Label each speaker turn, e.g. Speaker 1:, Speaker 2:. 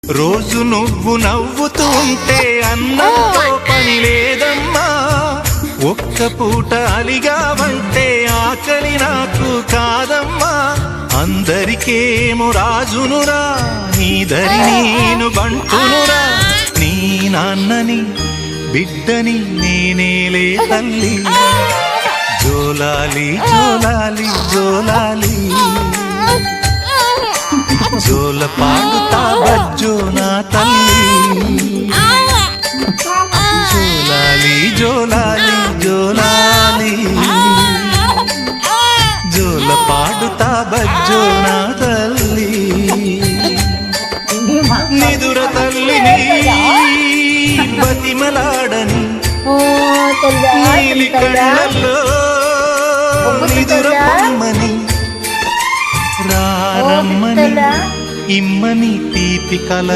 Speaker 1: రోజు నువ్వు నవ్వుతూ ఉంటే అన్నంతో పని లేదమ్మా. ఒక్క పూట అలిగావంటే ఆకలి నాకు కాదమ్మా. అందరికేమో రాజునురా, నీ దరి నేను బంటునురా. నీ నాన్నని బిడ్డని నేనేలే తల్లి. జోలాలి జోలాలి జోలాలి, జోల పాడుతా బజ్జో నా తల్లి. జోలాలి జోలాలి జోలాలి, జోల పాడుతా బజ్జో నా తల్లి. నిదుర తల్లిని బతిమలాడని నీలి కళ్ళల్లో నిదుర పొమ్మని, రారమ్మని ఇమ్మని తీపి కల